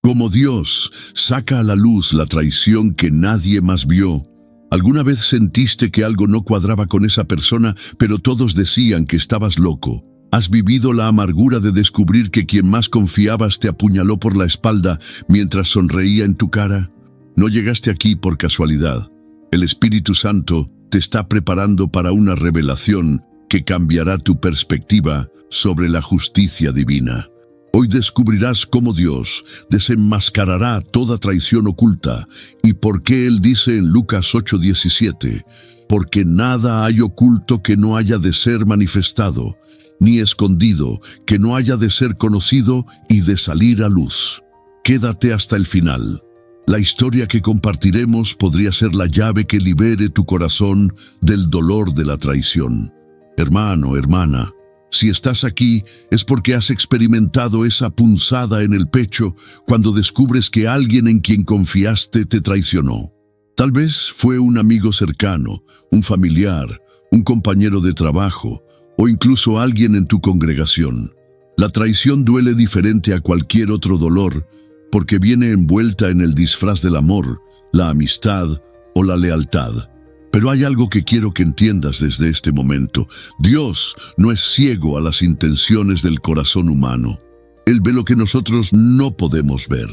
Como Dios saca a la luz la traición que nadie más vio. ¿Alguna vez sentiste que algo no cuadraba con esa persona, pero todos decían que estabas loco? ¿Has vivido la amargura de descubrir que quien más confiabas te apuñaló por la espalda mientras sonreía en tu cara? No llegaste aquí por casualidad. El Espíritu Santo te está preparando para una revelación que cambiará tu perspectiva sobre la justicia divina. Hoy descubrirás cómo Dios desenmascarará toda traición oculta y por qué Él dice en Lucas 8:17, porque nada hay oculto que no haya de ser manifestado, ni escondido que no haya de ser conocido y de salir a luz. Quédate hasta el final. La historia que compartiremos podría ser la llave que libere tu corazón del dolor de la traición. Hermano, hermana, si estás aquí es porque has experimentado esa punzada en el pecho cuando descubres que alguien en quien confiaste te traicionó. Tal vez fue un amigo cercano, un familiar, un compañero de trabajo o incluso alguien en tu congregación. La traición duele diferente a cualquier otro dolor porque viene envuelta en el disfraz del amor, la amistad o la lealtad. Pero hay algo que quiero que entiendas desde este momento. Dios no es ciego a las intenciones del corazón humano. Él ve lo que nosotros no podemos ver.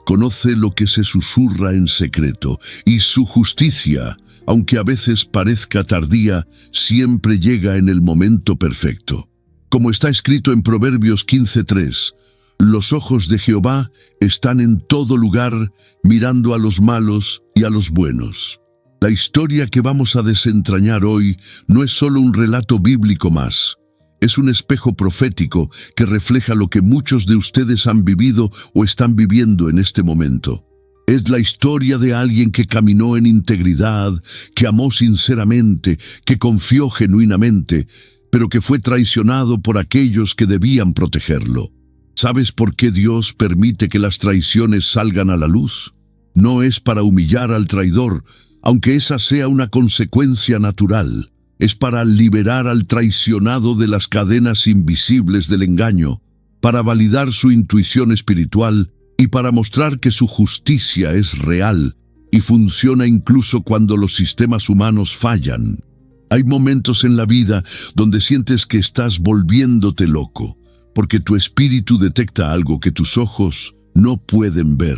Conoce lo que se susurra en secreto. Y su justicia, aunque a veces parezca tardía, siempre llega en el momento perfecto. Como está escrito en Proverbios 15:3, los ojos de Jehová están en todo lugar, mirando a los malos y a los buenos. La historia que vamos a desentrañar hoy no es solo un relato bíblico más. Es un espejo profético que refleja lo que muchos de ustedes han vivido o están viviendo en este momento. Es la historia de alguien que caminó en integridad, que amó sinceramente, que confió genuinamente, pero que fue traicionado por aquellos que debían protegerlo. ¿Sabes por qué Dios permite que las traiciones salgan a la luz? No es para humillar al traidor, aunque esa sea una consecuencia natural. Es para liberar al traicionado de las cadenas invisibles del engaño, para validar su intuición espiritual y para mostrar que su justicia es real y funciona incluso cuando los sistemas humanos fallan. Hay momentos en la vida donde sientes que estás volviéndote loco, porque tu espíritu detecta algo que tus ojos no pueden ver.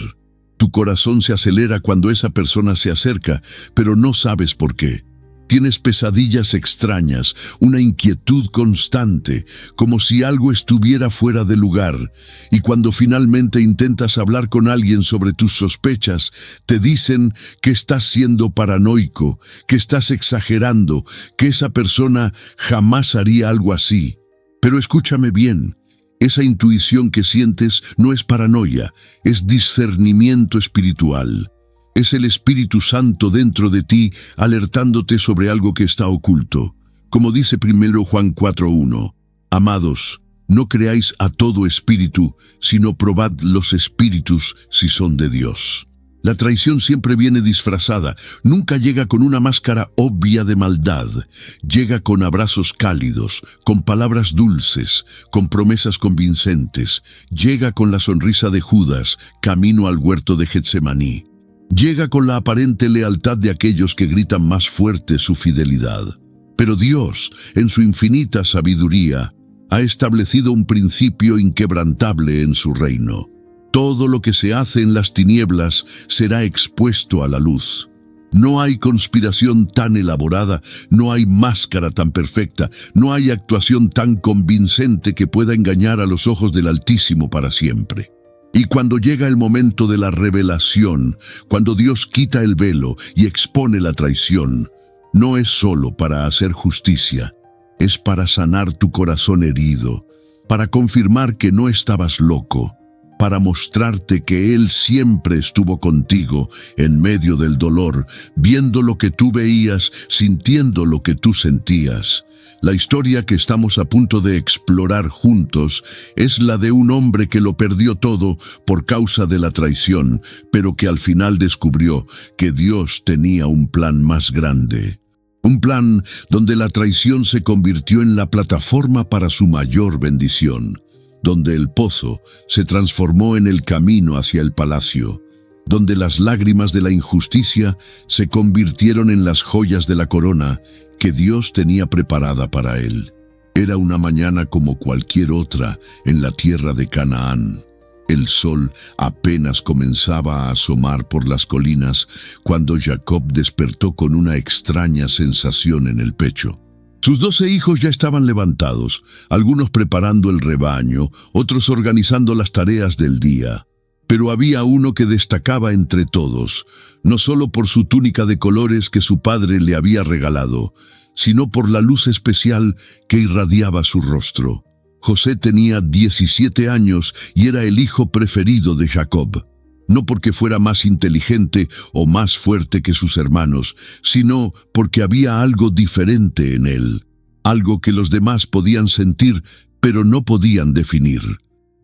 Tu corazón se acelera cuando esa persona se acerca, pero no sabes por qué. Tienes pesadillas extrañas, una inquietud constante, como si algo estuviera fuera de lugar. Y cuando finalmente intentas hablar con alguien sobre tus sospechas, te dicen que estás siendo paranoico, que estás exagerando, que esa persona jamás haría algo así. Pero escúchame bien. Esa intuición que sientes no es paranoia, es discernimiento espiritual. Es el Espíritu Santo dentro de ti alertándote sobre algo que está oculto. Como dice 1 Juan 4:1, Amados, no creáis a todo espíritu, sino probad los espíritus si son de Dios. La traición siempre viene disfrazada, nunca llega con una máscara obvia de maldad. Llega con abrazos cálidos, con palabras dulces, con promesas convincentes. Llega con la sonrisa de Judas, camino al huerto de Getsemaní. Llega con la aparente lealtad de aquellos que gritan más fuerte su fidelidad. Pero Dios, en su infinita sabiduría, ha establecido un principio inquebrantable en su reino. Todo lo que se hace en las tinieblas será expuesto a la luz. No hay conspiración tan elaborada, no hay máscara tan perfecta, no hay actuación tan convincente que pueda engañar a los ojos del Altísimo para siempre. Y cuando llega el momento de la revelación, cuando Dios quita el velo y expone la traición, no es solo para hacer justicia, es para sanar tu corazón herido, para confirmar que no estabas loco, para mostrarte que Él siempre estuvo contigo en medio del dolor, viendo lo que tú veías, sintiendo lo que tú sentías. La historia que estamos a punto de explorar juntos es la de un hombre que lo perdió todo por causa de la traición, pero que al final descubrió que Dios tenía un plan más grande. Un plan donde la traición se convirtió en la plataforma para su mayor bendición. donde el pozo se transformó en el camino hacia el palacio, donde las lágrimas de la injusticia se convirtieron en las joyas de la corona que Dios tenía preparada para él. Era una mañana como cualquier otra en la tierra de Canaán. El sol apenas comenzaba a asomar por las colinas cuando Jacob despertó con una extraña sensación en el pecho. Sus 12 hijos ya estaban levantados, algunos preparando el rebaño, otros organizando las tareas del día. Pero había uno que destacaba entre todos, no solo por su túnica de colores que su padre le había regalado, sino por la luz especial que irradiaba su rostro. José tenía 17 años y era el hijo preferido de Jacob. No porque fuera más inteligente o más fuerte que sus hermanos, sino porque había algo diferente en él, algo que los demás podían sentir, pero no podían definir.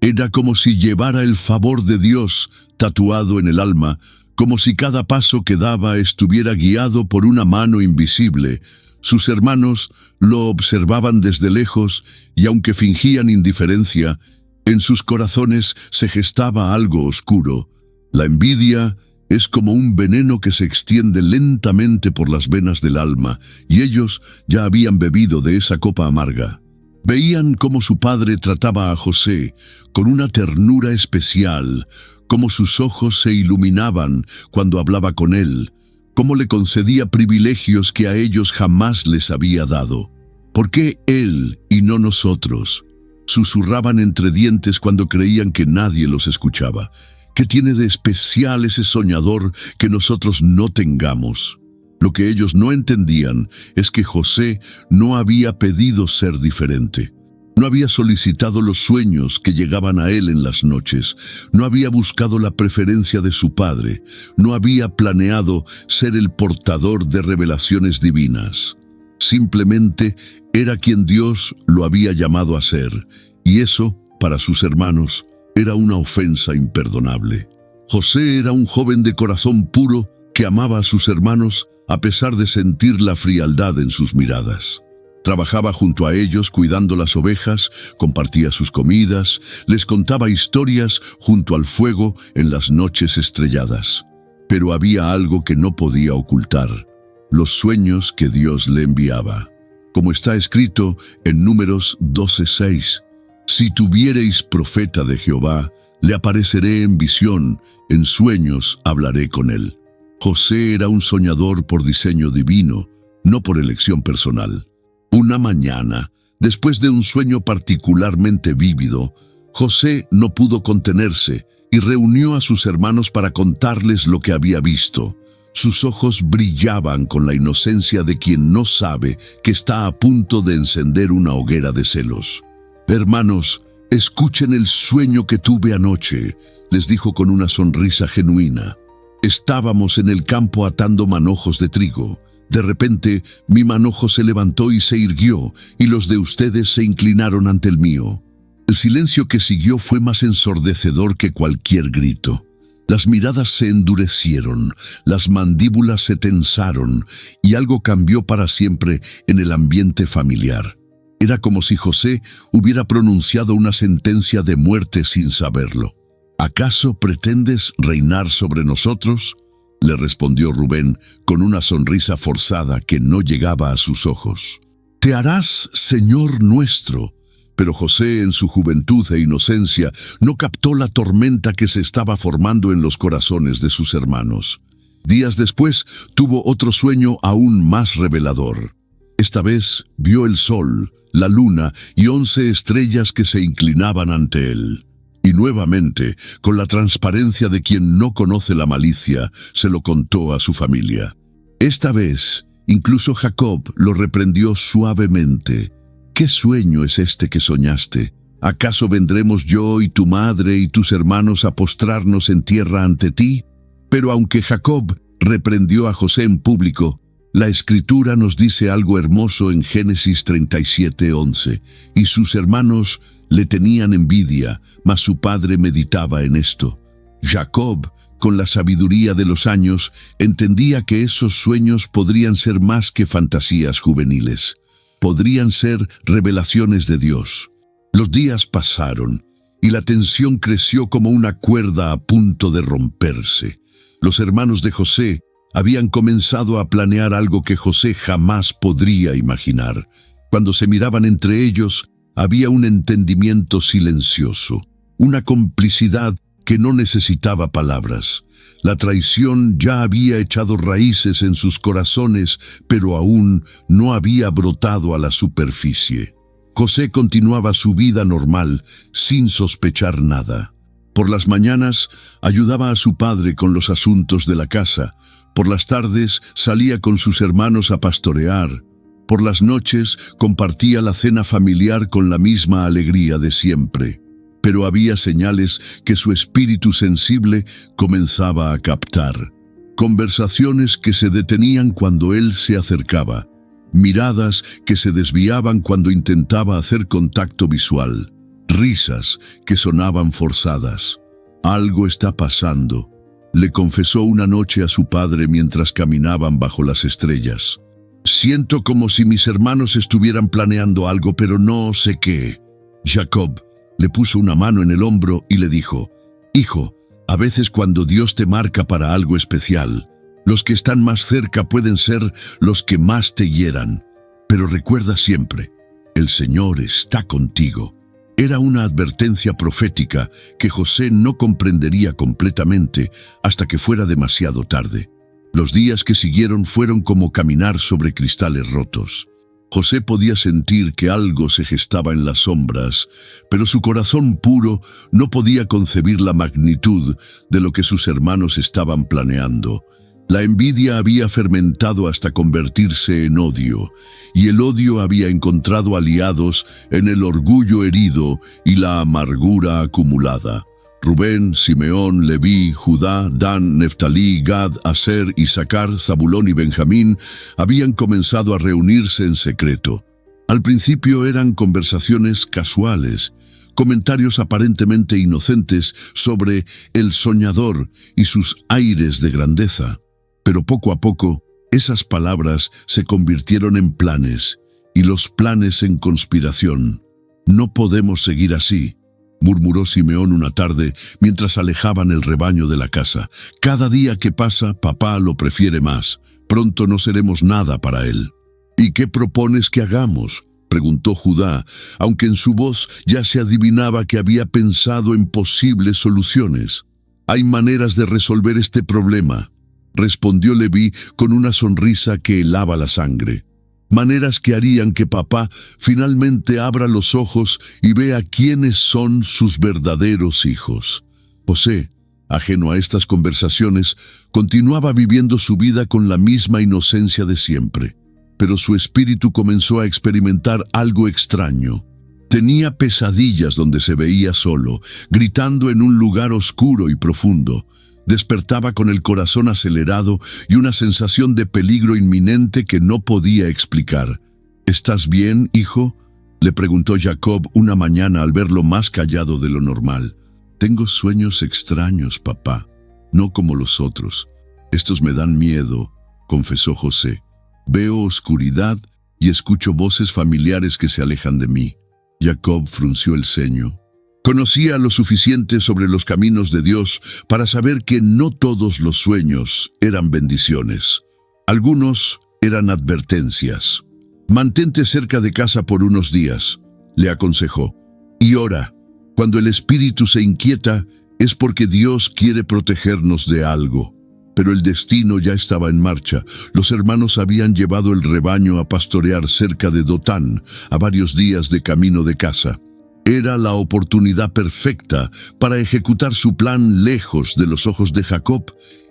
Era como si llevara el favor de Dios tatuado en el alma, como si cada paso que daba estuviera guiado por una mano invisible. Sus hermanos lo observaban desde lejos y aunque fingían indiferencia, en sus corazones se gestaba algo oscuro. La envidia es como un veneno que se extiende lentamente por las venas del alma, y ellos ya habían bebido de esa copa amarga. Veían cómo su padre trataba a José con una ternura especial, cómo sus ojos se iluminaban cuando hablaba con él, cómo le concedía privilegios que a ellos jamás les había dado. ¿Por qué él y no nosotros? Susurraban entre dientes cuando creían que nadie los escuchaba. ¿Qué tiene de especial ese soñador que nosotros no tengamos? Lo que ellos no entendían es que José no había pedido ser diferente. No había solicitado los sueños que llegaban a él en las noches. No había buscado la preferencia de su padre. No había planeado ser el portador de revelaciones divinas. Simplemente era quien Dios lo había llamado a ser. Y eso, para sus hermanos, era una ofensa imperdonable. José era un joven de corazón puro que amaba a sus hermanos a pesar de sentir la frialdad en sus miradas. Trabajaba junto a ellos cuidando las ovejas, compartía sus comidas, les contaba historias junto al fuego en las noches estrelladas. Pero había algo que no podía ocultar: los sueños que Dios le enviaba. Como está escrito en Números 12:6, «Si tuviereis profeta de Jehová, le apareceré en visión, en sueños hablaré con él». José era un soñador por diseño divino, no por elección personal. Una mañana, después de un sueño particularmente vívido, José no pudo contenerse y reunió a sus hermanos para contarles lo que había visto. Sus ojos brillaban con la inocencia de quien no sabe que está a punto de encender una hoguera de celos. «Hermanos, escuchen el sueño que tuve anoche», les dijo con una sonrisa genuina. «Estábamos en el campo atando manojos de trigo. De repente, mi manojo se levantó y se irguió, y los de ustedes se inclinaron ante el mío». El silencio que siguió fue más ensordecedor que cualquier grito. Las miradas se endurecieron, las mandíbulas se tensaron, y algo cambió para siempre en el ambiente familiar. Era como si José hubiera pronunciado una sentencia de muerte sin saberlo. «¿Acaso pretendes reinar sobre nosotros?», le respondió Rubén con una sonrisa forzada que no llegaba a sus ojos. «Te harás Señor nuestro». Pero José, en su juventud e inocencia, no captó la tormenta que se estaba formando en los corazones de sus hermanos. Días después, tuvo otro sueño aún más revelador. Esta vez vio el sol, la luna y 11 estrellas que se inclinaban ante él. Y nuevamente, con la transparencia de quien no conoce la malicia, se lo contó a su familia. Esta vez, incluso Jacob lo reprendió suavemente. «¿Qué sueño es este que soñaste? ¿Acaso vendremos yo y tu madre y tus hermanos a postrarnos en tierra ante ti?» Pero aunque Jacob reprendió a José en público, la Escritura nos dice algo hermoso en Génesis 37:11. «Y sus hermanos le tenían envidia, mas su padre meditaba en esto». Jacob, con la sabiduría de los años, entendía que esos sueños podrían ser más que fantasías juveniles. Podrían ser revelaciones de Dios. Los días pasaron y la tensión creció como una cuerda a punto de romperse. Los hermanos de José habían comenzado a planear algo que José jamás podría imaginar. Cuando se miraban entre ellos, había un entendimiento silencioso, una complicidad que no necesitaba palabras. La traición ya había echado raíces en sus corazones, pero aún no había brotado a la superficie. José continuaba su vida normal, sin sospechar nada. Por las mañanas ayudaba a su padre con los asuntos de la casa. Por las tardes salía con sus hermanos a pastorear. Por las noches compartía la cena familiar con la misma alegría de siempre. Pero había señales que su espíritu sensible comenzaba a captar. Conversaciones que se detenían cuando él se acercaba. Miradas que se desviaban cuando intentaba hacer contacto visual. Risas que sonaban forzadas. Algo está pasando, le confesó una noche a su padre mientras caminaban bajo las estrellas. Siento como si mis hermanos estuvieran planeando algo, pero no sé qué. Jacob le puso una mano en el hombro y le dijo: Hijo, a veces cuando Dios te marca para algo especial, los que están más cerca pueden ser los que más te hieran. Pero recuerda siempre, el Señor está contigo. Era una advertencia profética que José no comprendería completamente hasta que fuera demasiado tarde. Los días que siguieron fueron como caminar sobre cristales rotos. José podía sentir que algo se gestaba en las sombras, pero su corazón puro no podía concebir la magnitud de lo que sus hermanos estaban planeando. La envidia había fermentado hasta convertirse en odio, y el odio había encontrado aliados en el orgullo herido y la amargura acumulada. Rubén, Simeón, Leví, Judá, Dan, Neftalí, Gad, Aser, Isaacar, Zabulón y Benjamín habían comenzado a reunirse en secreto. Al principio eran conversaciones casuales, comentarios aparentemente inocentes sobre el soñador y sus aires de grandeza. Pero poco a poco, esas palabras se convirtieron en planes, y los planes en conspiración. No podemos seguir así, murmuró Simeón una tarde mientras alejaban el rebaño de la casa. Cada día que pasa, papá lo prefiere más. Pronto no seremos nada para él. ¿Y qué propones que hagamos?, preguntó Judá, aunque en su voz ya se adivinaba que había pensado en posibles soluciones. Hay maneras de resolver este problema, respondió Leví con una sonrisa que helaba la sangre. Maneras que harían que papá finalmente abra los ojos y vea quiénes son sus verdaderos hijos. José, ajeno a estas conversaciones, continuaba viviendo su vida con la misma inocencia de siempre, pero su espíritu comenzó a experimentar algo extraño. Tenía pesadillas donde se veía solo, gritando en un lugar oscuro y profundo. Despertaba con el corazón acelerado y una sensación de peligro inminente que no podía explicar. ¿Estás bien, hijo?, le preguntó Jacob una mañana al verlo más callado de lo normal. Tengo sueños extraños, papá, no como los otros. Estos me dan miedo, confesó José. Veo oscuridad y escucho voces familiares que se alejan de mí. Jacob frunció el ceño. Conocía lo suficiente sobre los caminos de Dios para saber que no todos los sueños eran bendiciones. Algunos eran advertencias. Mantente cerca de casa por unos días, le aconsejó, y ora. Cuando el espíritu se inquieta es porque Dios quiere protegernos de algo. Pero el destino ya estaba en marcha. Los hermanos habían llevado el rebaño a pastorear cerca de Dotán, a varios días de camino de casa. Era la oportunidad perfecta para ejecutar su plan lejos de los ojos de Jacob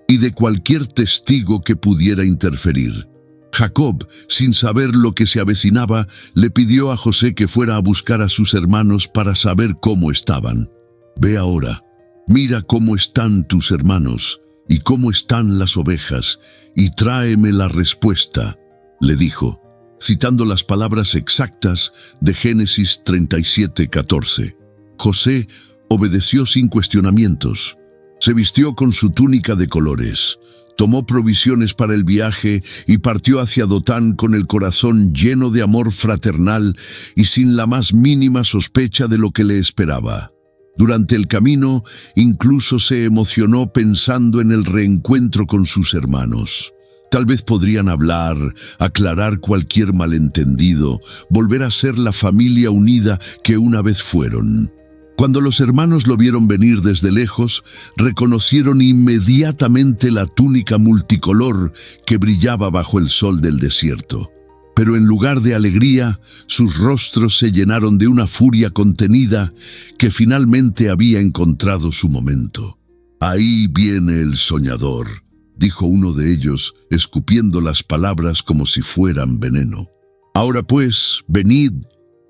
y de cualquier testigo que pudiera interferir. Jacob, sin saber lo que se avecinaba, le pidió a José que fuera a buscar a sus hermanos para saber cómo estaban. Ve ahora, mira cómo están tus hermanos y cómo están las ovejas, y tráeme la respuesta, le dijo, citando las palabras exactas de Génesis 37:14. José obedeció sin cuestionamientos. Se vistió con su túnica de colores, tomó provisiones para el viaje y partió hacia Dotán con el corazón lleno de amor fraternal y sin la más mínima sospecha de lo que le esperaba. Durante el camino, incluso se emocionó pensando en el reencuentro con sus hermanos. Tal vez podrían hablar, aclarar cualquier malentendido, volver a ser la familia unida que una vez fueron. Cuando los hermanos lo vieron venir desde lejos, reconocieron inmediatamente la túnica multicolor que brillaba bajo el sol del desierto. Pero en lugar de alegría, sus rostros se llenaron de una furia contenida que finalmente había encontrado su momento. «Ahí viene el soñador», dijo uno de ellos, escupiendo las palabras como si fueran veneno. «Ahora pues, venid,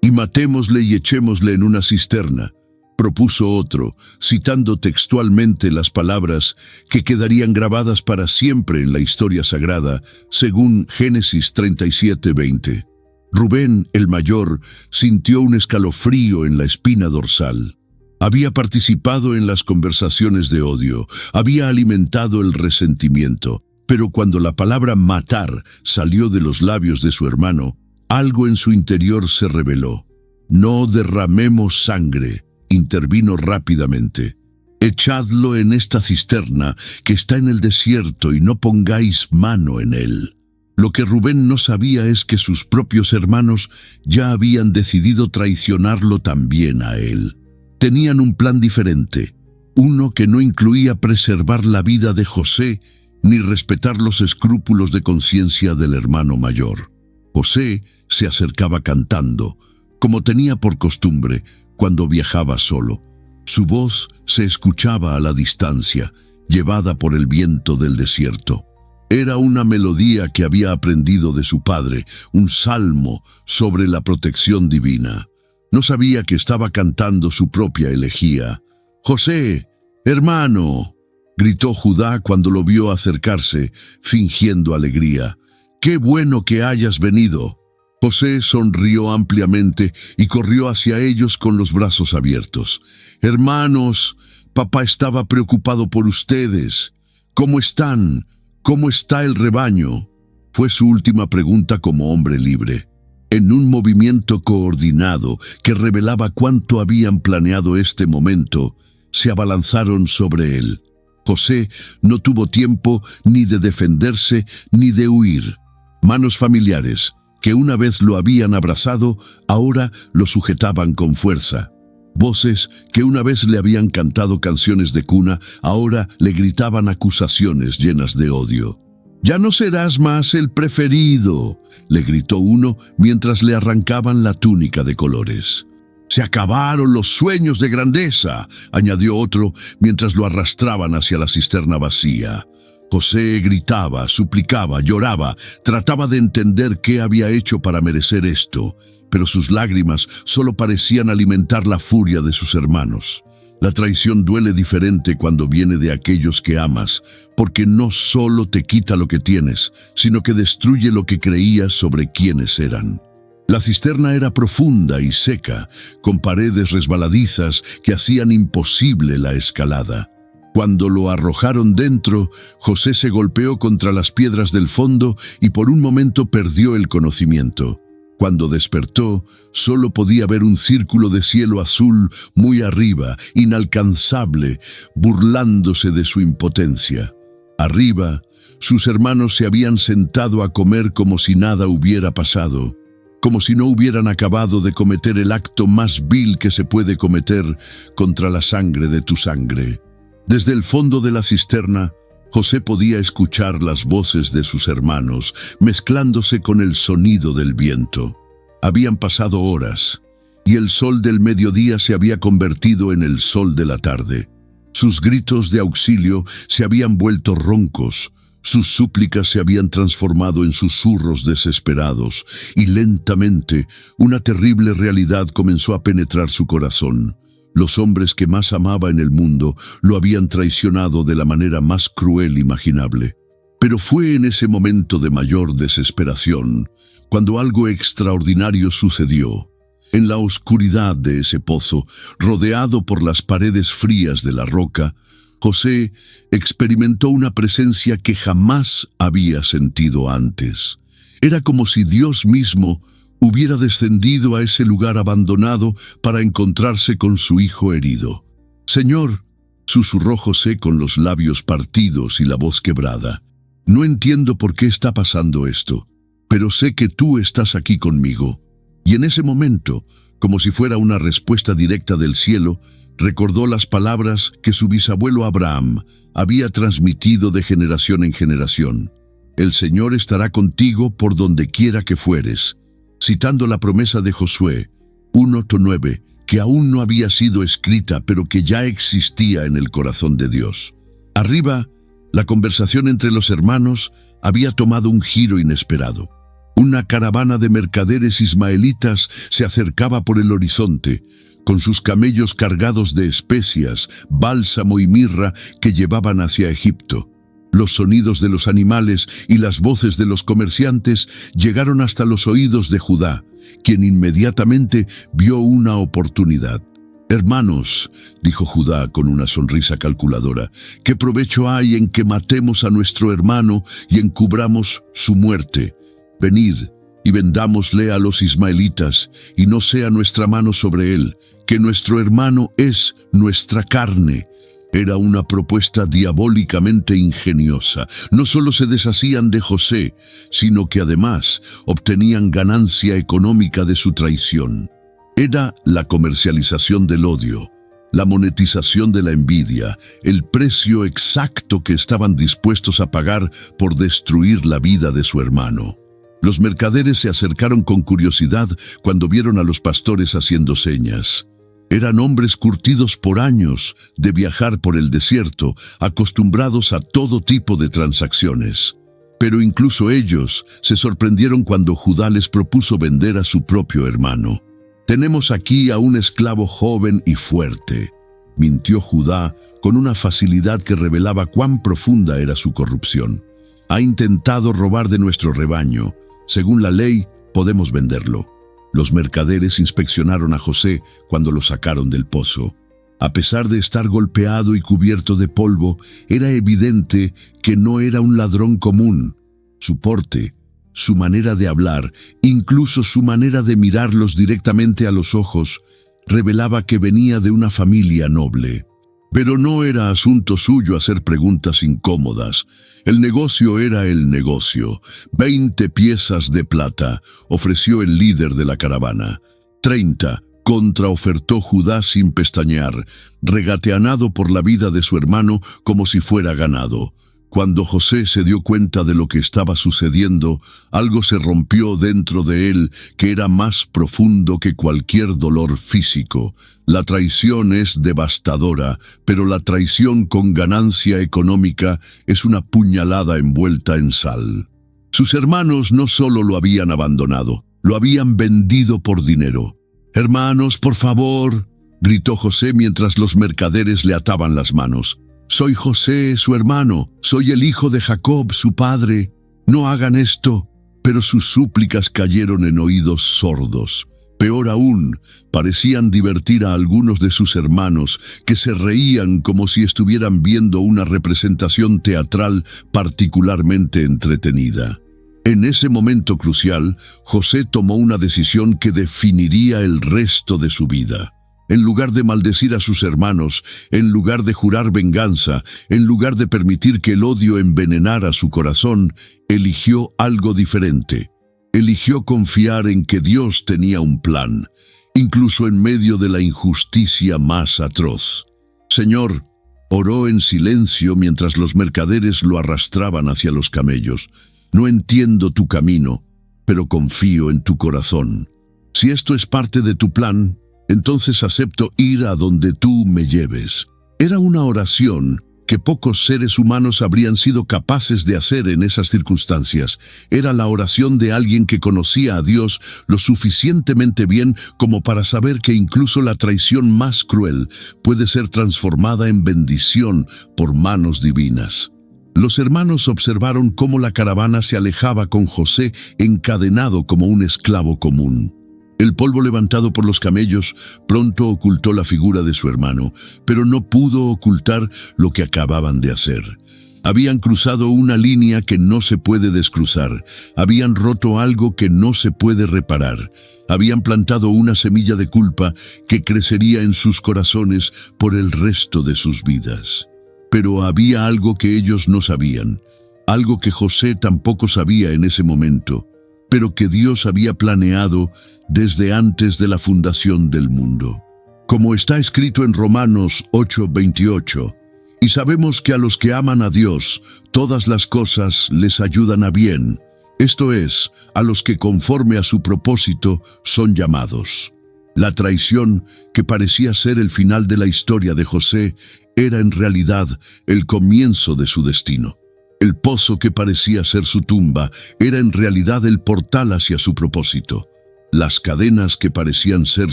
y matémosle y echémosle en una cisterna», propuso otro, citando textualmente las palabras que quedarían grabadas para siempre en la historia sagrada, según Génesis 37:20. Rubén, el mayor, sintió un escalofrío en la espina dorsal. Había participado en las conversaciones de odio, había alimentado el resentimiento, pero cuando la palabra matar salió de los labios de su hermano, algo en su interior se reveló. «No derramemos sangre», intervino rápidamente. «Echadlo en esta cisterna que está en el desierto y no pongáis mano en él». Lo que Rubén no sabía es que sus propios hermanos ya habían decidido traicionarlo también a él. Tenían un plan diferente, uno que no incluía preservar la vida de José ni respetar los escrúpulos de conciencia del hermano mayor. José se acercaba cantando, como tenía por costumbre cuando viajaba solo. Su voz se escuchaba a la distancia, llevada por el viento del desierto. Era una melodía que había aprendido de su padre, un salmo sobre la protección divina. No sabía que estaba cantando su propia elegía. «José, hermano», gritó Judá cuando lo vio acercarse, fingiendo alegría. «¡Qué bueno que hayas venido!». José sonrió ampliamente y corrió hacia ellos con los brazos abiertos. «Hermanos, papá estaba preocupado por ustedes. ¿Cómo están? ¿Cómo está el rebaño?». Fue su última pregunta como hombre libre. En un movimiento coordinado que revelaba cuánto habían planeado este momento, se abalanzaron sobre él. José no tuvo tiempo ni de defenderse ni de huir. Manos familiares, que una vez lo habían abrazado, ahora lo sujetaban con fuerza. Voces que una vez le habían cantado canciones de cuna, ahora le gritaban acusaciones llenas de odio. «Ya no serás más el preferido», le gritó uno mientras le arrancaban la túnica de colores. «Se acabaron los sueños de grandeza», añadió otro mientras lo arrastraban hacia la cisterna vacía. José gritaba, suplicaba, lloraba, trataba de entender qué había hecho para merecer esto, pero sus lágrimas solo parecían alimentar la furia de sus hermanos. La traición duele diferente cuando viene de aquellos que amas, porque no solo te quita lo que tienes, sino que destruye lo que creías sobre quiénes eran. La cisterna era profunda y seca, con paredes resbaladizas que hacían imposible la escalada. Cuando lo arrojaron dentro, José se golpeó contra las piedras del fondo y por un momento perdió el conocimiento. Cuando despertó, solo podía ver un círculo de cielo azul muy arriba, inalcanzable, burlándose de su impotencia. Arriba, sus hermanos se habían sentado a comer como si nada hubiera pasado, como si no hubieran acabado de cometer el acto más vil que se puede cometer contra la sangre de tu sangre. Desde el fondo de la cisterna, José podía escuchar las voces de sus hermanos, mezclándose con el sonido del viento. Habían pasado horas, y el sol del mediodía se había convertido en el sol de la tarde. Sus gritos de auxilio se habían vuelto roncos, sus súplicas se habían transformado en susurros desesperados, y lentamente una terrible realidad comenzó a penetrar su corazón. Los hombres que más amaba en el mundo lo habían traicionado de la manera más cruel imaginable. Pero fue en ese momento de mayor desesperación, cuando algo extraordinario sucedió. En la oscuridad de ese pozo, rodeado por las paredes frías de la roca, José experimentó una presencia que jamás había sentido antes. Era como si Dios mismo hubiera descendido a ese lugar abandonado para encontrarse con su hijo herido. Señor, susurró José con los labios partidos y la voz quebrada, no entiendo por qué está pasando esto, pero sé que tú estás aquí conmigo. Y en ese momento, como si fuera una respuesta directa del cielo, recordó las palabras que su bisabuelo Abraham había transmitido de generación en generación. El Señor estará contigo por donde quiera que fueres, citando la promesa de Josué 1:9, que aún no había sido escrita, pero que ya existía en el corazón de Dios. Arriba, la conversación entre los hermanos había tomado un giro inesperado. Una caravana de mercaderes ismaelitas se acercaba por el horizonte, con sus camellos cargados de especias, bálsamo y mirra que llevaban hacia Egipto. Los sonidos de los animales y las voces de los comerciantes llegaron hasta los oídos de Judá, quien inmediatamente vio una oportunidad. «Hermanos», dijo Judá con una sonrisa calculadora, «¿qué provecho hay en que matemos a nuestro hermano y encubramos su muerte? Venid y vendámosle a los ismaelitas, y no sea nuestra mano sobre él, que nuestro hermano es nuestra carne». Era una propuesta diabólicamente ingeniosa. No solo se deshacían de José, sino que además obtenían ganancia económica de su traición. Era la comercialización del odio, la monetización de la envidia, el precio exacto que estaban dispuestos a pagar por destruir la vida de su hermano. Los mercaderes se acercaron con curiosidad cuando vieron a los pastores haciendo señas. Eran hombres curtidos por años de viajar por el desierto, acostumbrados a todo tipo de transacciones. Pero incluso ellos se sorprendieron cuando Judá les propuso vender a su propio hermano. «Tenemos aquí a un esclavo joven y fuerte», mintió Judá con una facilidad que revelaba cuán profunda era su corrupción. «Ha intentado robar de nuestro rebaño. Según la ley, podemos venderlo». Los mercaderes inspeccionaron a José cuando lo sacaron del pozo. A pesar de estar golpeado y cubierto de polvo, era evidente que no era un ladrón común. Su porte, su manera de hablar, incluso su manera de mirarlos directamente a los ojos, revelaba que venía de una familia noble. Pero no era asunto suyo hacer preguntas incómodas. El negocio era el negocio. 20 piezas de plata, ofreció el líder de la caravana. 30, contraofertó Judá sin pestañear, regateanado por la vida de su hermano como si fuera ganado. Cuando José se dio cuenta de lo que estaba sucediendo, algo se rompió dentro de él que era más profundo que cualquier dolor físico. La traición es devastadora, pero la traición con ganancia económica es una puñalada envuelta en sal. Sus hermanos no solo lo habían abandonado, lo habían vendido por dinero. «Hermanos, por favor», gritó José mientras los mercaderes le ataban las manos. «Soy José, su hermano, soy el hijo de Jacob, su padre. No hagan esto». Pero sus súplicas cayeron en oídos sordos. Peor aún, parecían divertir a algunos de sus hermanos, que se reían como si estuvieran viendo una representación teatral particularmente entretenida. En ese momento crucial, José tomó una decisión que definiría el resto de su vida. En lugar de maldecir a sus hermanos, en lugar de jurar venganza, en lugar de permitir que el odio envenenara su corazón, eligió algo diferente. Eligió confiar en que Dios tenía un plan, incluso en medio de la injusticia más atroz. «Señor», oró en silencio mientras los mercaderes lo arrastraban hacia los camellos, «no entiendo tu camino, pero confío en tu corazón. Si esto es parte de tu plan, entonces acepto ir a donde tú me lleves». Era una oración que pocos seres humanos habrían sido capaces de hacer en esas circunstancias. Era la oración de alguien que conocía a Dios lo suficientemente bien como para saber que incluso la traición más cruel puede ser transformada en bendición por manos divinas. Los hermanos observaron cómo la caravana se alejaba con José encadenado como un esclavo común. El polvo levantado por los camellos pronto ocultó la figura de su hermano, pero no pudo ocultar lo que acababan de hacer. Habían cruzado una línea que no se puede descruzar. Habían roto algo que no se puede reparar. Habían plantado una semilla de culpa que crecería en sus corazones por el resto de sus vidas. Pero había algo que ellos no sabían, algo que José tampoco sabía en ese momento, pero que Dios había planeado desde antes de la fundación del mundo. Como está escrito en Romanos 8:28, y sabemos que a los que aman a Dios, todas las cosas les ayudan a bien, esto es, a los que conforme a su propósito son llamados. La traición, que parecía ser el final de la historia de José, era en realidad el comienzo de su destino. El pozo que parecía ser su tumba era en realidad el portal hacia su propósito. Las cadenas que parecían ser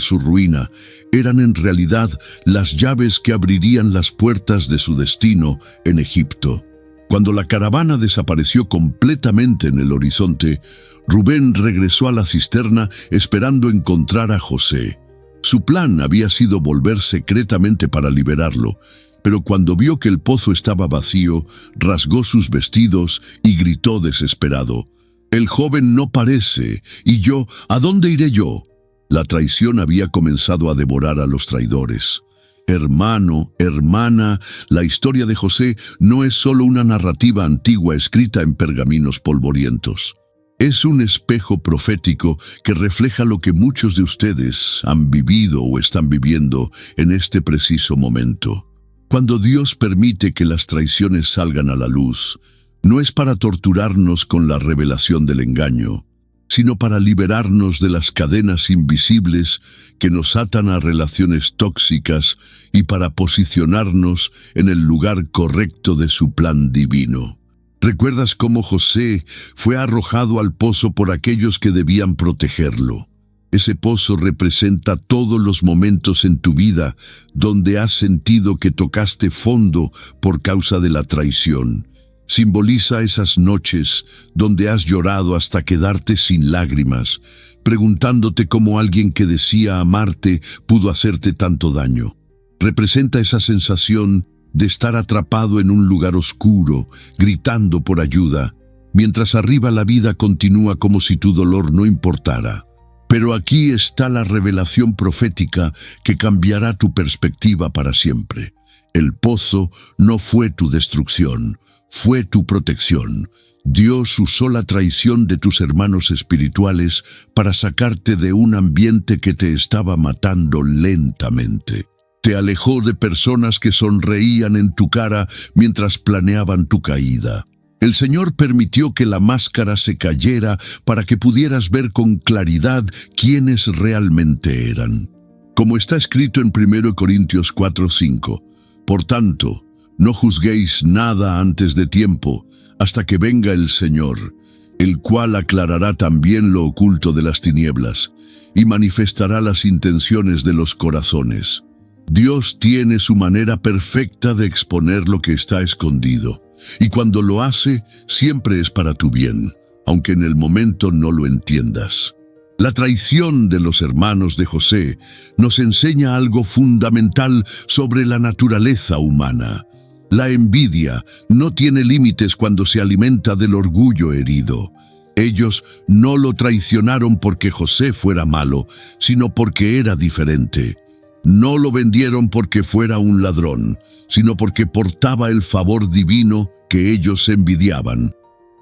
su ruina eran en realidad las llaves que abrirían las puertas de su destino en Egipto. Cuando la caravana desapareció completamente en el horizonte, Rubén regresó a la cisterna esperando encontrar a José. Su plan había sido volver secretamente para liberarlo, pero cuando vio que el pozo estaba vacío, rasgó sus vestidos y gritó desesperado: «El joven no parece, y yo, ¿a dónde iré yo?». La traición había comenzado a devorar a los traidores. Hermano, hermana, la historia de José no es solo una narrativa antigua escrita en pergaminos polvorientos. Es un espejo profético que refleja lo que muchos de ustedes han vivido o están viviendo en este preciso momento. Cuando Dios permite que las traiciones salgan a la luz, no es para torturarnos con la revelación del engaño, sino para liberarnos de las cadenas invisibles que nos atan a relaciones tóxicas y para posicionarnos en el lugar correcto de su plan divino. ¿Recuerdas cómo José fue arrojado al pozo por aquellos que debían protegerlo? Ese pozo representa todos los momentos en tu vida donde has sentido que tocaste fondo por causa de la traición. Simboliza esas noches donde has llorado hasta quedarte sin lágrimas, preguntándote cómo alguien que decía amarte pudo hacerte tanto daño. Representa esa sensación de estar atrapado en un lugar oscuro, gritando por ayuda, mientras arriba la vida continúa como si tu dolor no importara. Pero aquí está la revelación profética que cambiará tu perspectiva para siempre. El pozo no fue tu destrucción, fue tu protección. Dios usó la traición de tus hermanos espirituales para sacarte de un ambiente que te estaba matando lentamente. Te alejó de personas que sonreían en tu cara mientras planeaban tu caída. El Señor permitió que la máscara se cayera para que pudieras ver con claridad quiénes realmente eran. Como está escrito en 1 Corintios 4:5, por tanto, no juzguéis nada antes de tiempo, hasta que venga el Señor, el cual aclarará también lo oculto de las tinieblas, y manifestará las intenciones de los corazones. Dios tiene su manera perfecta de exponer lo que está escondido, y cuando lo hace, siempre es para tu bien, aunque en el momento no lo entiendas. La traición de los hermanos de José nos enseña algo fundamental sobre la naturaleza humana. La envidia no tiene límites cuando se alimenta del orgullo herido. Ellos no lo traicionaron porque José fuera malo, sino porque era diferente. No lo vendieron porque fuera un ladrón, sino porque portaba el favor divino que ellos envidiaban.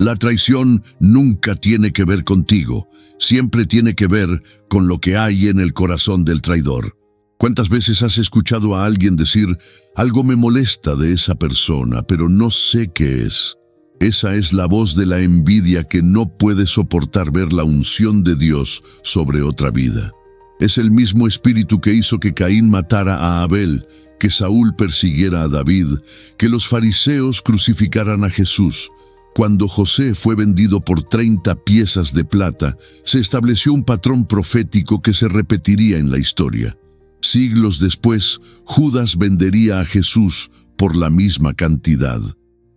La traición nunca tiene que ver contigo, siempre tiene que ver con lo que hay en el corazón del traidor. ¿Cuántas veces has escuchado a alguien decir: algo me molesta de esa persona, pero no sé qué es? Esa es la voz de la envidia que no puede soportar ver la unción de Dios sobre otra vida. Es el mismo espíritu que hizo que Caín matara a Abel, que Saúl persiguiera a David, que los fariseos crucificaran a Jesús. Cuando José fue vendido por 30 piezas de plata, se estableció un patrón profético que se repetiría en la historia. Siglos después, Judas vendería a Jesús por la misma cantidad.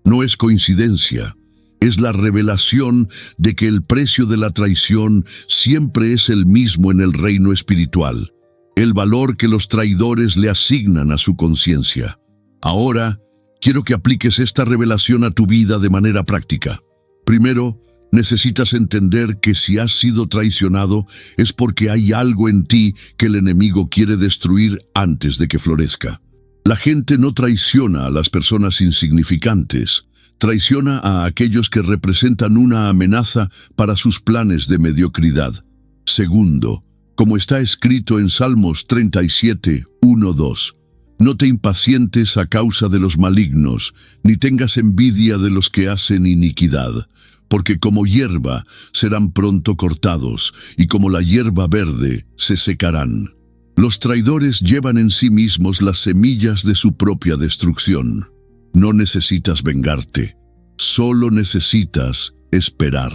No es coincidencia. Es la revelación de que el precio de la traición siempre es el mismo en el reino espiritual, el valor que los traidores le asignan a su conciencia. Ahora, Quiero que apliques esta revelación a tu vida de manera práctica. Primero, necesitas entender que si has sido traicionado es porque hay algo en ti que el enemigo quiere destruir antes de que florezca. La gente no traiciona a las personas insignificantes, traiciona a aquellos que representan una amenaza para sus planes de mediocridad. Segundo, como está escrito en Salmos 37, 1-2, no te impacientes a causa de los malignos, ni tengas envidia de los que hacen iniquidad, porque como hierba serán pronto cortados, y como la hierba verde se secarán. Los traidores llevan en sí mismos las semillas de su propia destrucción. No necesitas vengarte, solo necesitas esperar.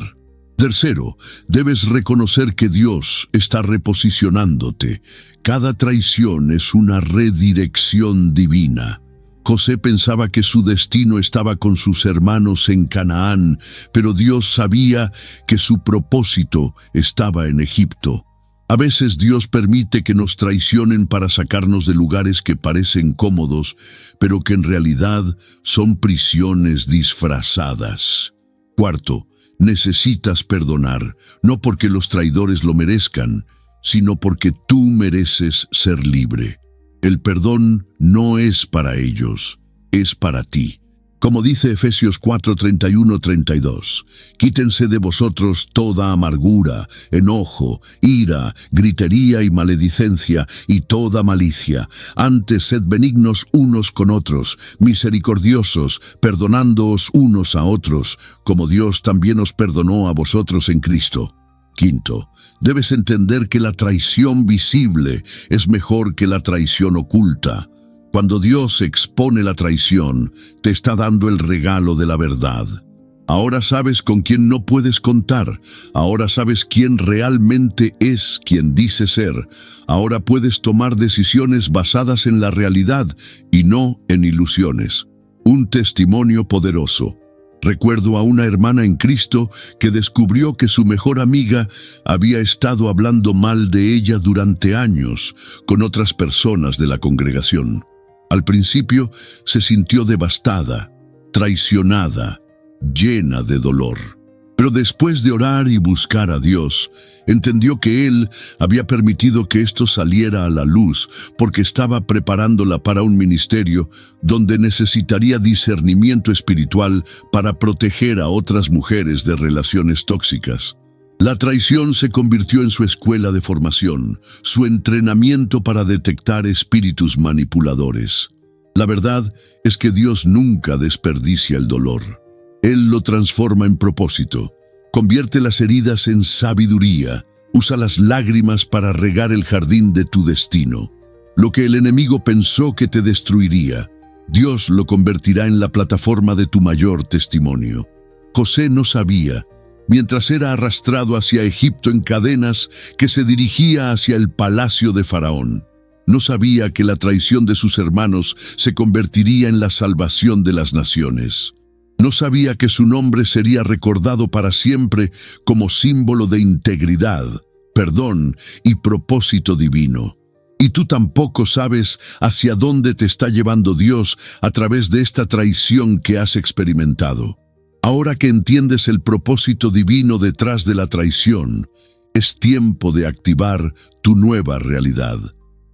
Tercero, debes reconocer que Dios está reposicionándote. Cada traición es una redirección divina. José pensaba que su destino estaba con sus hermanos en Canaán, pero Dios sabía que su propósito estaba en Egipto. A veces Dios permite que nos traicionen para sacarnos de lugares que parecen cómodos, pero que en realidad son prisiones disfrazadas. Cuarto, necesitas perdonar, no porque los traidores lo merezcan, sino porque tú mereces ser libre. El perdón no es para ellos, es para ti. Como dice Efesios 4:31-32, quítense de vosotros toda amargura, enojo, ira, gritería y maledicencia y toda malicia. Antes sed benignos unos con otros, misericordiosos, perdonándoos unos a otros, como Dios también os perdonó a vosotros en Cristo. Quinto, debes entender que la traición visible es mejor que la traición oculta. Cuando Dios expone la traición, te está dando el regalo de la verdad. Ahora sabes con quién no puedes contar. Ahora sabes quién realmente es quien dice ser. Ahora puedes tomar decisiones basadas en la realidad y no en ilusiones. Un testimonio poderoso. Recuerdo a una hermana en Cristo que descubrió que su mejor amiga había estado hablando mal de ella durante años con otras personas de la congregación. Al principio se sintió devastada, traicionada, llena de dolor. Pero después de orar y buscar a Dios, entendió que Él había permitido que esto saliera a la luz porque estaba preparándola para un ministerio donde necesitaría discernimiento espiritual para proteger a otras mujeres de relaciones tóxicas. La traición se convirtió en su escuela de formación, su entrenamiento para detectar espíritus manipuladores. La verdad es que Dios nunca desperdicia el dolor. Él lo transforma en propósito, convierte las heridas en sabiduría, usa las lágrimas para regar el jardín de tu destino. Lo que el enemigo pensó que te destruiría, Dios lo convertirá en la plataforma de tu mayor testimonio. José no sabía, mientras era arrastrado hacia Egipto en cadenas, que se dirigía hacia el palacio de Faraón. No sabía que la traición de sus hermanos se convertiría en la salvación de las naciones. No sabía que su nombre sería recordado para siempre como símbolo de integridad, perdón y propósito divino. Y tú tampoco sabes hacia dónde te está llevando Dios a través de esta traición que has experimentado. Ahora que entiendes el propósito divino detrás de la traición, es tiempo de activar tu nueva realidad.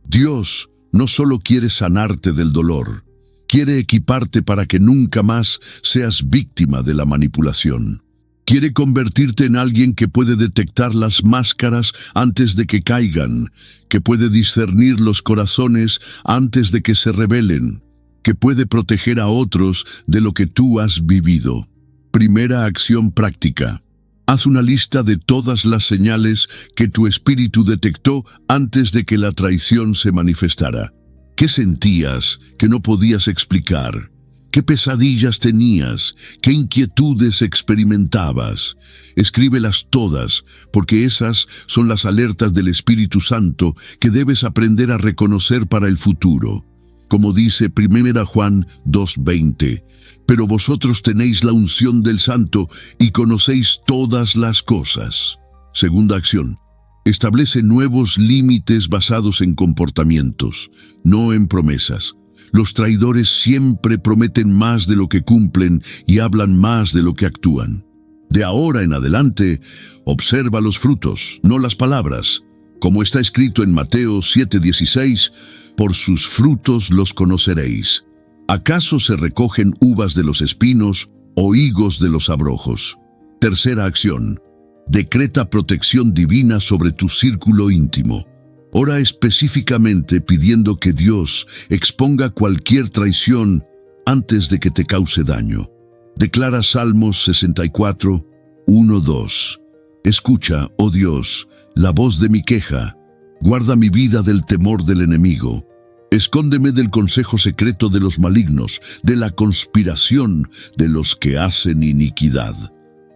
Dios no solo quiere sanarte del dolor, quiere equiparte para que nunca más seas víctima de la manipulación. Quiere convertirte en alguien que puede detectar las máscaras antes de que caigan, que puede discernir los corazones antes de que se rebelen, que puede proteger a otros de lo que tú has vivido. Primera acción práctica. Haz una lista de todas las señales que tu espíritu detectó antes de que la traición se manifestara. ¿Qué sentías que no podías explicar? ¿Qué pesadillas tenías? ¿Qué inquietudes experimentabas? Escríbelas todas, porque esas son las alertas del Espíritu Santo que debes aprender a reconocer para el futuro. Como dice 1 Juan 2:20, pero vosotros tenéis la unción del Santo y conocéis todas las cosas. Segunda acción. Establece nuevos límites basados en comportamientos, no en promesas. Los traidores siempre prometen más de lo que cumplen y hablan más de lo que actúan. De ahora en adelante, observa los frutos, no las palabras. Como está escrito en Mateo 7:16, por sus frutos los conoceréis. ¿Acaso se recogen uvas de los espinos o higos de los abrojos? Tercera acción. Decreta protección divina sobre tu círculo íntimo. Ora específicamente pidiendo que Dios exponga cualquier traición antes de que te cause daño. Declara Salmos 64, 1-2. Escucha, oh Dios, la voz de mi queja. Guarda mi vida del temor del enemigo. Escóndeme del consejo secreto de los malignos, de la conspiración de los que hacen iniquidad.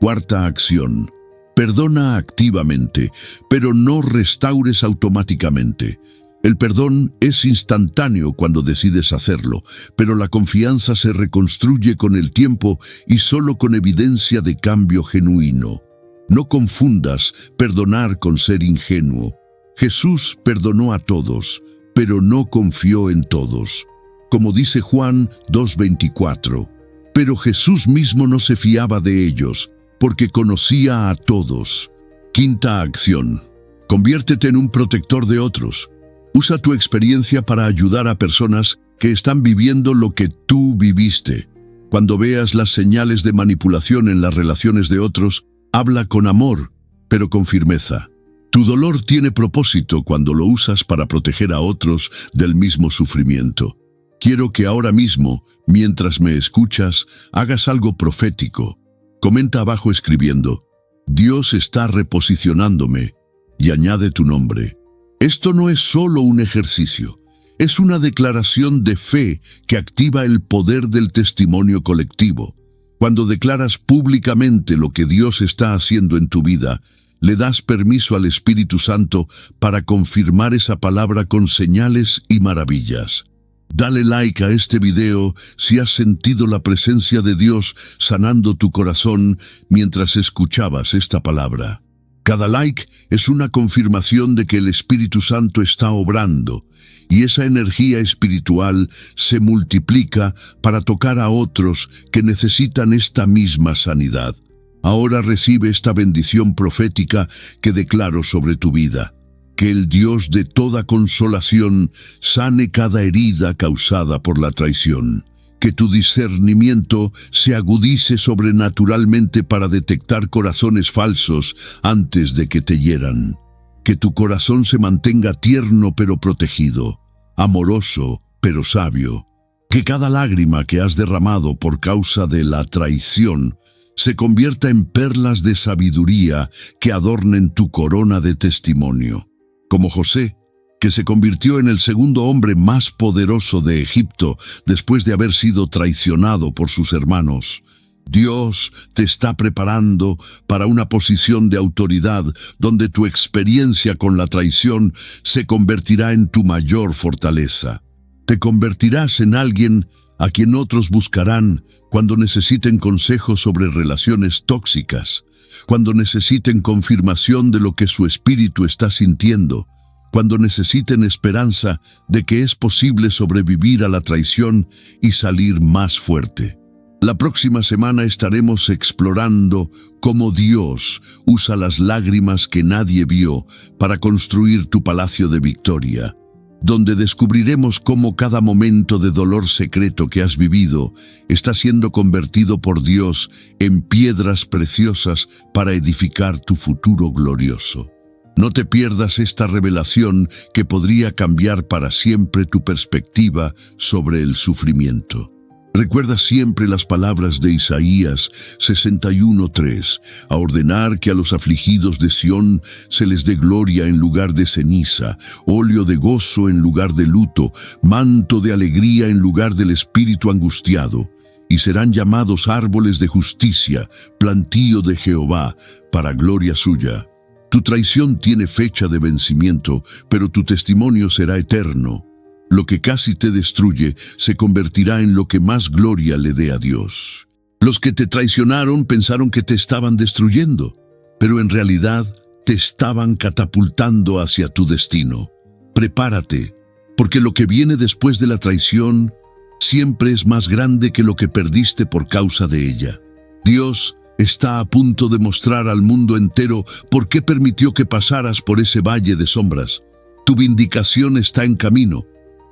Cuarta acción. Perdona activamente, pero no restaures automáticamente. El perdón es instantáneo cuando decides hacerlo, pero la confianza se reconstruye con el tiempo y solo con evidencia de cambio genuino. No confundas perdonar con ser ingenuo. Jesús perdonó a todos, pero no confió en todos. Como dice Juan 2:24, pero Jesús mismo no se fiaba de ellos, porque conocía a todos. Quinta acción. Conviértete en un protector de otros. Usa tu experiencia para ayudar a personas que están viviendo lo que tú viviste. Cuando veas las señales de manipulación en las relaciones de otros, habla con amor, pero con firmeza. Tu dolor tiene propósito cuando lo usas para proteger a otros del mismo sufrimiento. Quiero que ahora mismo, mientras me escuchas, hagas algo profético. Comenta abajo escribiendo, Dios está reposicionándome, y añade tu nombre. Esto no es solo un ejercicio, es una declaración de fe que activa el poder del testimonio colectivo. Cuando declaras públicamente lo que Dios está haciendo en tu vida, le das permiso al Espíritu Santo para confirmar esa palabra con señales y maravillas. Dale like a este video si has sentido la presencia de Dios sanando tu corazón mientras escuchabas esta palabra. Cada like es una confirmación de que el Espíritu Santo está obrando y esa energía espiritual se multiplica para tocar a otros que necesitan esta misma sanidad. Ahora recibe esta bendición profética que declaro sobre tu vida. Que el Dios de toda consolación sane cada herida causada por la traición. Que tu discernimiento se agudice sobrenaturalmente para detectar corazones falsos antes de que te hieran. Que tu corazón se mantenga tierno pero protegido, amoroso pero sabio. Que cada lágrima que has derramado por causa de la traición se convierta en perlas de sabiduría que adornen tu corona de testimonio. Como José, que se convirtió en el segundo hombre más poderoso de Egipto después de haber sido traicionado por sus hermanos. Dios te está preparando para una posición de autoridad donde tu experiencia con la traición se convertirá en tu mayor fortaleza. Te convertirás en alguien a quien otros buscarán cuando necesiten consejos sobre relaciones tóxicas, cuando necesiten confirmación de lo que su espíritu está sintiendo, cuando necesiten esperanza de que es posible sobrevivir a la traición y salir más fuerte. La próxima semana estaremos explorando cómo Dios usa las lágrimas que nadie vio para construir tu palacio de victoria, donde descubriremos cómo cada momento de dolor secreto que has vivido está siendo convertido por Dios en piedras preciosas para edificar tu futuro glorioso. No te pierdas esta revelación que podría cambiar para siempre tu perspectiva sobre el sufrimiento. Recuerda siempre las palabras de Isaías 61:3, a ordenar que a los afligidos de Sión se les dé gloria en lugar de ceniza, óleo de gozo en lugar de luto, manto de alegría en lugar del espíritu angustiado, y serán llamados árboles de justicia, plantío de Jehová, para gloria suya. Tu traición tiene fecha de vencimiento, pero tu testimonio será eterno. Lo que casi te destruye se convertirá en lo que más gloria le dé a Dios. Los que te traicionaron pensaron que te estaban destruyendo, pero en realidad te estaban catapultando hacia tu destino. Prepárate, porque lo que viene después de la traición siempre es más grande que lo que perdiste por causa de ella. Dios está a punto de mostrar al mundo entero por qué permitió que pasaras por ese valle de sombras. Tu vindicación está en camino,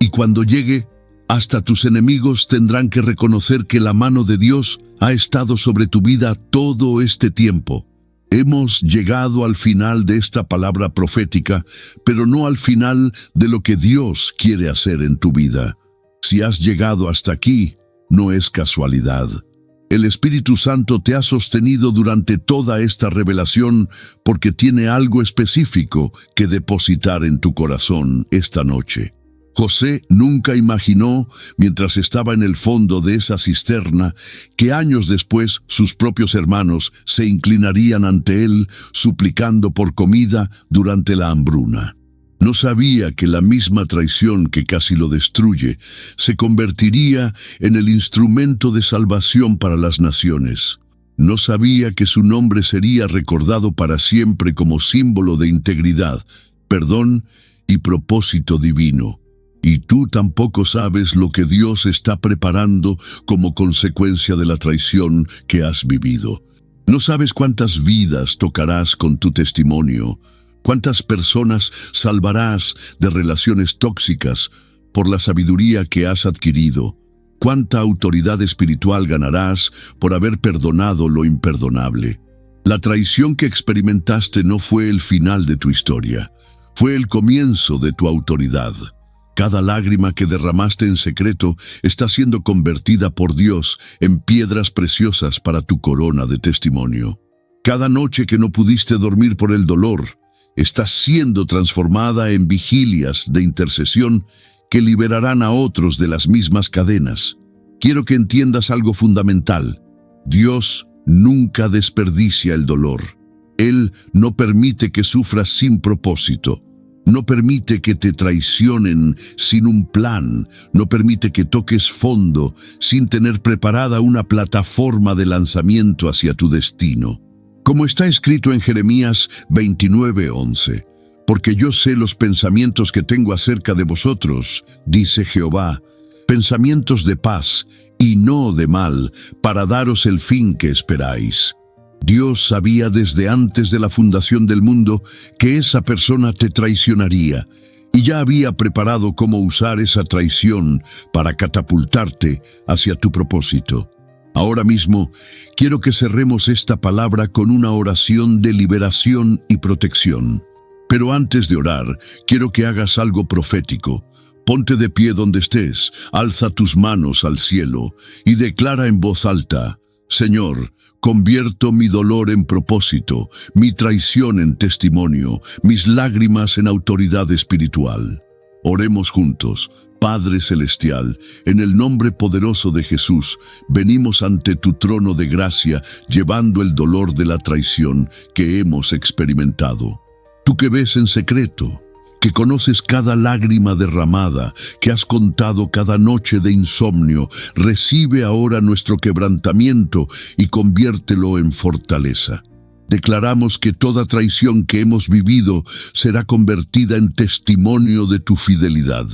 y cuando llegue, hasta tus enemigos tendrán que reconocer que la mano de Dios ha estado sobre tu vida todo este tiempo. Hemos llegado al final de esta palabra profética, pero no al final de lo que Dios quiere hacer en tu vida. Si has llegado hasta aquí, no es casualidad. El Espíritu Santo te ha sostenido durante toda esta revelación porque tiene algo específico que depositar en tu corazón esta noche. José nunca imaginó, mientras estaba en el fondo de esa cisterna, que años después sus propios hermanos se inclinarían ante él, suplicando por comida durante la hambruna. No sabía que la misma traición que casi lo destruye se convertiría en el instrumento de salvación para las naciones. No sabía que su nombre sería recordado para siempre como símbolo de integridad, perdón y propósito divino. Y tú tampoco sabes lo que Dios está preparando como consecuencia de la traición que has vivido. No sabes cuántas vidas tocarás con tu testimonio, cuántas personas salvarás de relaciones tóxicas por la sabiduría que has adquirido, cuánta autoridad espiritual ganarás por haber perdonado lo imperdonable. La traición que experimentaste no fue el final de tu historia, fue el comienzo de tu autoridad. Cada lágrima que derramaste en secreto está siendo convertida por Dios en piedras preciosas para tu corona de testimonio. Cada noche que no pudiste dormir por el dolor está siendo transformada en vigilias de intercesión que liberarán a otros de las mismas cadenas. Quiero que entiendas algo fundamental. Dios nunca desperdicia el dolor. Él no permite que sufras sin propósito. No permite que te traicionen sin un plan, no permite que toques fondo sin tener preparada una plataforma de lanzamiento hacia tu destino. Como está escrito en Jeremías 29:11, porque yo sé los pensamientos que tengo acerca de vosotros, dice Jehová, pensamientos de paz y no de mal, para daros el fin que esperáis. Dios sabía desde antes de la fundación del mundo que esa persona te traicionaría y ya había preparado cómo usar esa traición para catapultarte hacia tu propósito. Ahora mismo quiero que cerremos esta palabra con una oración de liberación y protección. Pero antes de orar, quiero que hagas algo profético. Ponte de pie donde estés, alza tus manos al cielo y declara en voz alta: Señor, convierto mi dolor en propósito, mi traición en testimonio, mis lágrimas en autoridad espiritual. Oremos juntos. Padre Celestial, en el nombre poderoso de Jesús, venimos ante tu trono de gracia, llevando el dolor de la traición que hemos experimentado. Tú que ves en secreto, que conoces cada lágrima derramada, que has contado cada noche de insomnio, recibe ahora nuestro quebrantamiento y conviértelo en fortaleza. Declaramos que toda traición que hemos vivido será convertida en testimonio de tu fidelidad.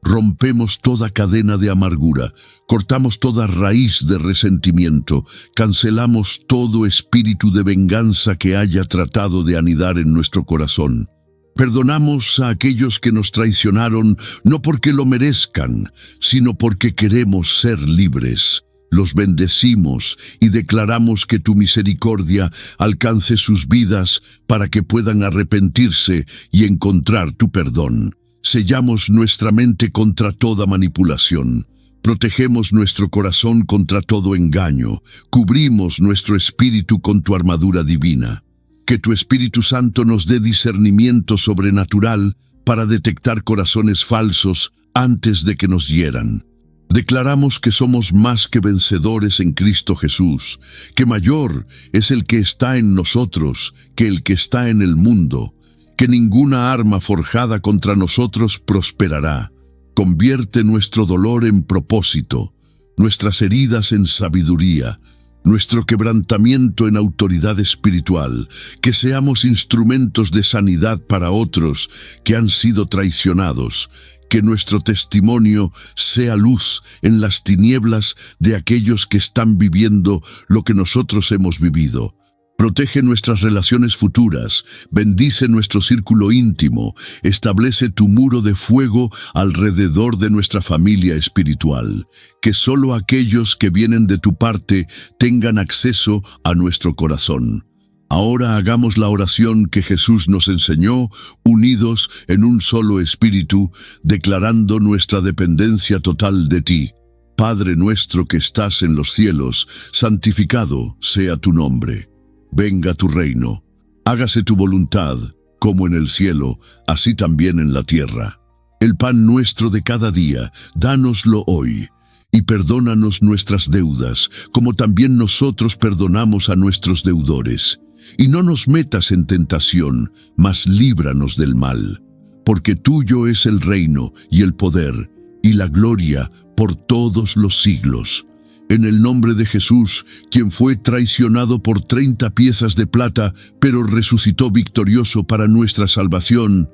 Rompemos toda cadena de amargura, cortamos toda raíz de resentimiento, cancelamos todo espíritu de venganza que haya tratado de anidar en nuestro corazón. Perdonamos a aquellos que nos traicionaron no porque lo merezcan, sino porque queremos ser libres. Los bendecimos y declaramos que tu misericordia alcance sus vidas para que puedan arrepentirse y encontrar tu perdón. Sellamos nuestra mente contra toda manipulación. Protegemos nuestro corazón contra todo engaño. Cubrimos nuestro espíritu con tu armadura divina. Que tu Espíritu Santo nos dé discernimiento sobrenatural para detectar corazones falsos antes de que nos hieran. Declaramos que somos más que vencedores en Cristo Jesús, que mayor es el que está en nosotros que el que está en el mundo, que ninguna arma forjada contra nosotros prosperará. Convierte nuestro dolor en propósito, nuestras heridas en sabiduría, nuestro quebrantamiento en autoridad espiritual, que seamos instrumentos de sanidad para otros que han sido traicionados, Que nuestro testimonio sea luz en las tinieblas de aquellos que están viviendo lo que nosotros hemos vivido. Protege nuestras relaciones futuras, bendice nuestro círculo íntimo, establece tu muro de fuego alrededor de nuestra familia espiritual. Que solo aquellos que vienen de tu parte tengan acceso a nuestro corazón. Ahora hagamos la oración que Jesús nos enseñó, unidos en un solo espíritu, declarando nuestra dependencia total de ti. Padre nuestro que estás en los cielos, santificado sea tu nombre. Venga tu reino. Hágase tu voluntad, como en el cielo, así también en la tierra. El pan nuestro de cada día, dánoslo hoy. Y perdónanos nuestras deudas, como también nosotros perdonamos a nuestros deudores. Y no nos metas en tentación, mas líbranos del mal. Porque tuyo es el reino, y el poder, y la gloria, por todos los siglos. En el nombre de Jesús, quien fue traicionado por 30 piezas de plata, pero resucitó victorioso para nuestra salvación,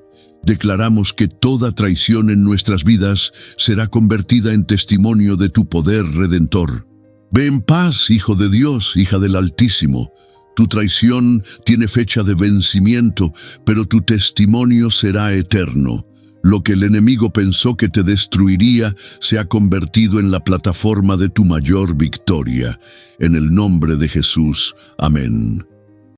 declaramos que toda traición en nuestras vidas será convertida en testimonio de tu poder redentor. Ve en paz, Hijo de Dios, hija del Altísimo. Tu traición tiene fecha de vencimiento, pero tu testimonio será eterno. Lo que el enemigo pensó que te destruiría se ha convertido en la plataforma de tu mayor victoria. En el nombre de Jesús. Amén.